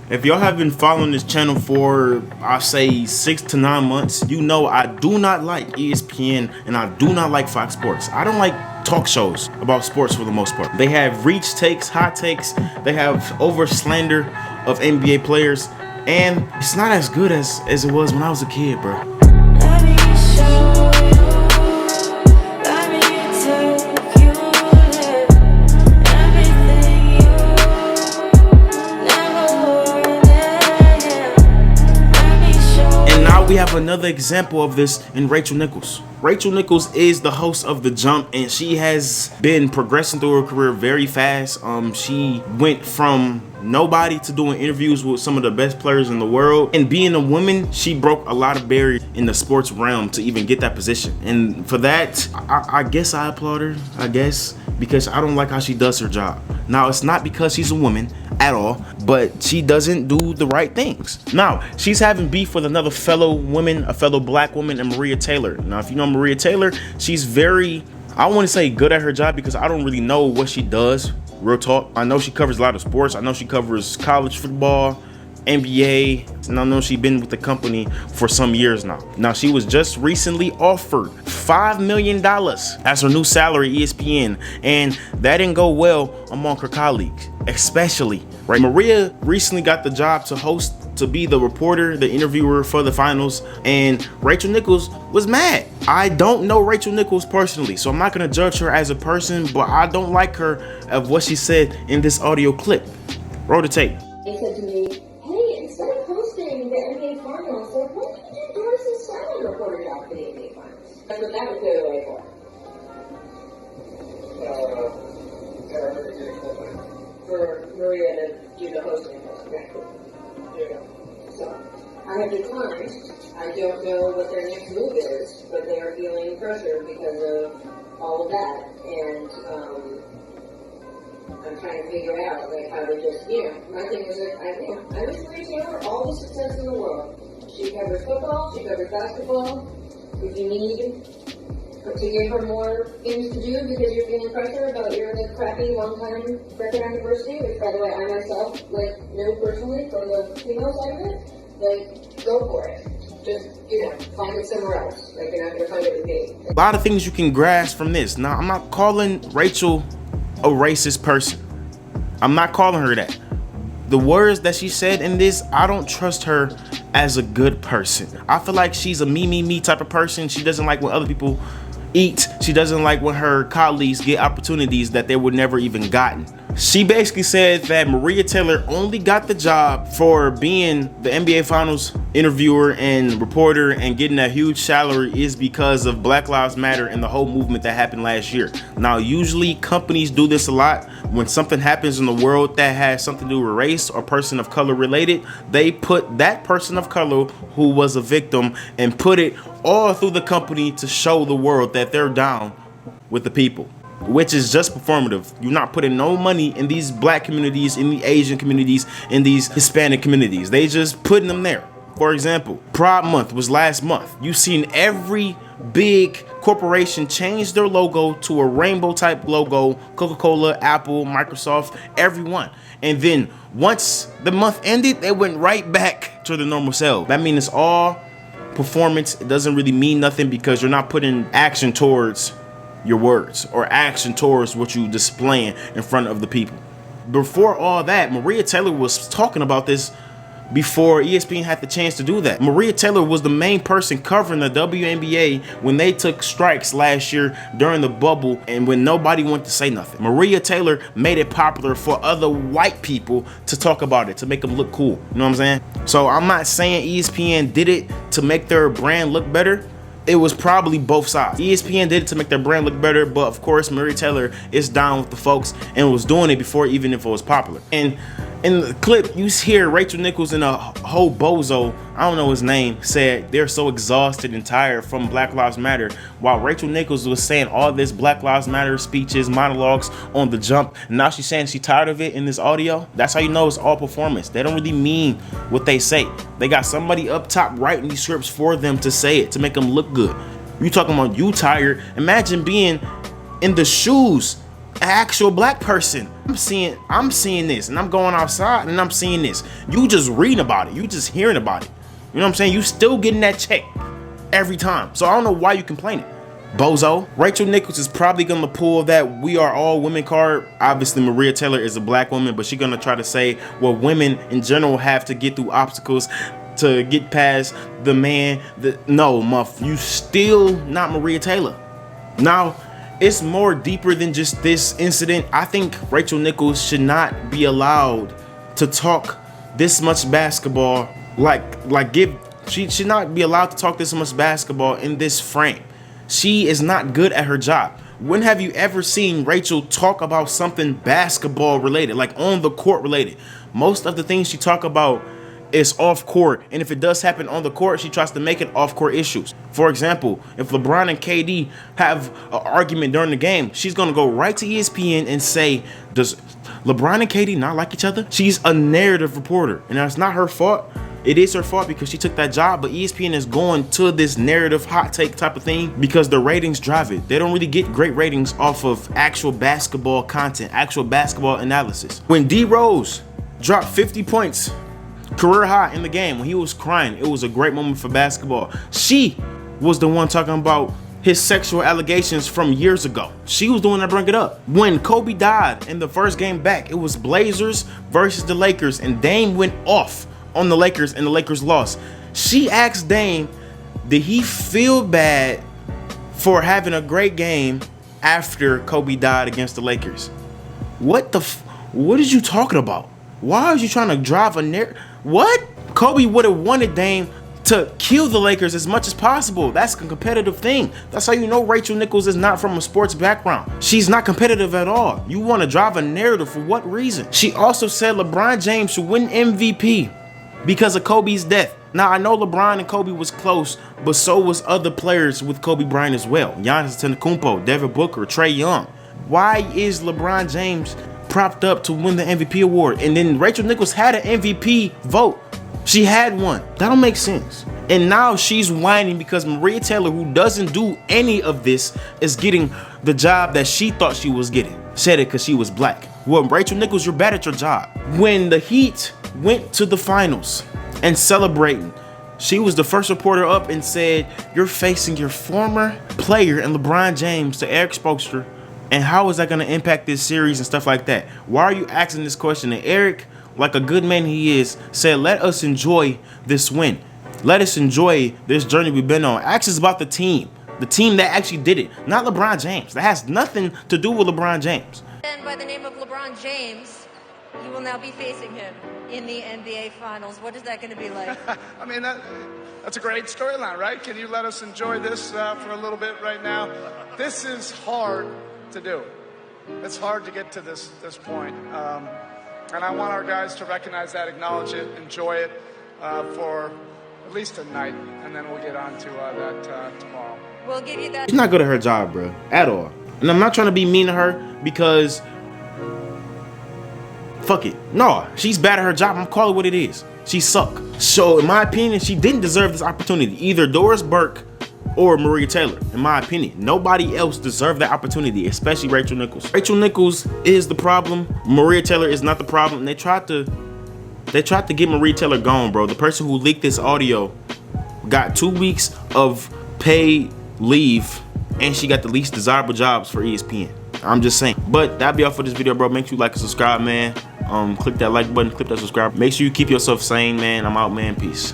If y'all have been following this channel for, I say, 6 to 9 months, you know I do not like ESPN and I do not like Fox Sports. I don't like talk shows about sports for the most part. They have reach takes, hot takes, they have over slander of NBA players, and it's not as good as it was when I was a kid, bro. We have another example of this in Rachel Nichols. Rachel Nichols is the host of The Jump, and she has been progressing through her career very fast. She went from nobody to doing interviews with some of the best players in the world, and being a woman, she broke a lot of barriers in the sports realm to even get that position. And for that, I guess I applaud her, because I don't like how she does her job. Now, it's not because she's a woman at all, but she doesn't do the right things. Now, she's having beef with another fellow woman, a fellow black woman, and Maria Taylor. Now, if you know Maria Taylor, she's very, I don't want to say good at her job because I don't really know what she does, real talk. I know she covers a lot of sports. I know she covers college football, NBA, and I know she's been with the company for some years now. Now, she was just recently offered $5 million as her new salary at ESPN, and that didn't go well among her colleagues, especially, right? Maria recently got the job to be the reporter, the interviewer for the finals, and Rachel Nichols was mad. I don't know Rachel Nichols personally, so I'm not gonna judge her as a person, but I don't like her of what she said in this audio clip. Roll the tape. He said to me, hey, instead of hosting the NBA finals, why don't you do Doris's salary reporter job for the NBA finals? That's what that would clear the way for. For Maria to do the hosting. Yeah. So, I have declined. I don't know what their next move is, but they are feeling pressure because of all of that. And, I'm trying to figure out, like, how to just, my thing is that I wish Maria Taylor all the success in the world. She covers football, she covers basketball. If you need to give her more things to do because you're feeling pressure about your crappy long-time record on diversity, which, by the way, I myself, know personally from the female side of it, go for it. Just, find it somewhere else. You're not going to find it with me. A lot of things you can grasp from this. Now, I'm not calling Rachel a racist person. I'm not calling her that. The words that she said in this, I don't trust her as a good person. I feel like she's a me type of person. She doesn't like when other people eat. She doesn't like when her colleagues get opportunities that they would never even gotten. She basically said that Maria Taylor only got the job for being the NBA Finals interviewer and reporter and getting a huge salary is because of Black Lives Matter and the whole movement that happened last year. Now, usually companies do this a lot. When something happens in the world that has something to do with race or person of color related, they put that person of color who was a victim and put it all through the company to show the world that they're down with the people, which is just performative. You're not putting no money in these black communities, in the Asian communities, in these Hispanic communities. They just putting them there. For example, Pride Month was last month. You've seen every big corporation change their logo to a rainbow type logo. Coca-Cola, Apple, Microsoft, everyone. And then once the month ended, they went right back to the normal self. That means it's all performance. It doesn't really mean nothing because you're not putting action towards your words or action towards what you displaying in front of the people. Before all that, Maria Taylor was talking about this before ESPN had the chance to do that. Maria Taylor was the main person covering the WNBA when they took strikes last year during the bubble and when nobody wanted to say nothing. Maria Taylor made it popular for other white people to talk about it, to make them look cool. You know what I'm saying? So I'm not saying ESPN did it to make their brand look better. It was probably both sides. ESPN did it to make their brand look better, but of course, Maria Taylor is down with the folks and was doing it before even if it was popular. And in the clip, you hear Rachel Nichols and a whole bozo, I don't know his name, said they're so exhausted and tired from Black Lives Matter, while Rachel Nichols was saying all this Black Lives Matter speeches, monologues on The Jump. And now she's saying she's tired of it in this audio. That's how you know it's all performance. They don't really mean what they say. They got somebody up top writing these scripts for them to say it, to make them look good. You talking about you tired? Imagine being in the shoes actual black person. I'm seeing this, and I'm going outside and I'm seeing this. You just reading about it. You just hearing about it. You know what I'm saying? You still getting that check every time. So I don't know why you complaining. Bozo. Rachel Nichols is probably gonna pull that "we are all women" card. Obviously, Maria Taylor is a black woman, but she's gonna try to say what women in general have to get through obstacles to get past the man. No, muff, you still not Maria Taylor. Now, it's more deeper than just this incident. I think Rachel Nichols should not be allowed to talk this much basketball. She should not be allowed to talk this much basketball in this frame. She is not good at her job. When have you ever seen Rachel talk about something basketball related, like on the court related? Most of the things she talk about is off court, and if it does happen on the court, she tries to make it off court issues. For example, if LeBron and KD have an argument during the game, she's gonna go right to ESPN and say, does LeBron and KD not like each other? She's a narrative reporter, and that's not her fault. It is her fault because she took that job, but ESPN is going to this narrative hot take type of thing because the ratings drive it. They don't really get great ratings off of actual basketball content, actual basketball analysis. When D Rose dropped 50 points, career high in the game, when he was crying, it was a great moment for basketball. She was the one talking about his sexual allegations from years ago. She was the one that brought it up. When Kobe died in the first game back, it was Blazers versus the Lakers, and Dame went off on the Lakers and the Lakers lost. She asked Dame, did he feel bad for having a great game after Kobe died against the Lakers? What is you talking about? Why are you trying to drive a narrative? What? Kobe would have wanted Dame to kill the Lakers as much as possible. That's a competitive thing. That's how you know Rachel Nichols is not from a sports background. She's not competitive at all. You want to drive a narrative for what reason? She also said LeBron James should win MVP because of Kobe's death. Now, I know LeBron and Kobe was close, but so was other players with Kobe Bryant as well. Giannis Antetokounmpo, Devin Booker, Trae Young. Why is LeBron James propped up to win the MVP award? And then Rachel Nichols had an MVP vote. She had one. That don't make sense. And now she's whining because Maria Taylor, who doesn't do any of this, is getting the job that she thought she was getting. Said it because she was black. Well, Rachel Nichols, you're bad at your job. When the Heat went to the finals and celebrating, she was the first reporter up and said, you're facing your former player and LeBron James to Eric Spoelstra, and how is that going to impact this series and stuff like that? Why are you asking this question? And Eric, like a good man he is, said, let us enjoy this win. Let us enjoy this journey we've been on. Ask us about the team that actually did it, not LeBron James. That has nothing to do with LeBron James. And by the name of LeBron James, you will now be facing him in the NBA Finals. What is that going to be like? I mean, that's a great storyline, right? Can you let us enjoy this for a little bit right now? This is hard to do. It's hard to get to this point. And I want our guys to recognize that, acknowledge it, enjoy it for at least a night, and then we'll get on to that tomorrow. We'll give you that. She's not good at her job, bro, at all. And I'm not trying to be mean to her because fuck it. No, she's bad at her job. I'm calling it what it is. She suck. So in my opinion, she didn't deserve this opportunity. Either Doris Burke or Maria Taylor, in my opinion. Nobody else deserved that opportunity, especially Rachel Nichols. Rachel Nichols is the problem. Maria Taylor is not the problem. They tried to get Maria Taylor gone, bro. The person who leaked this audio got 2 weeks of paid leave, and she got the least desirable jobs for ESPN. I'm just saying. But that'll be all for this video, bro. Make sure you like and subscribe, man. Click that like button, click that subscribe. Make sure you keep yourself sane, man. I'm out, man. Peace.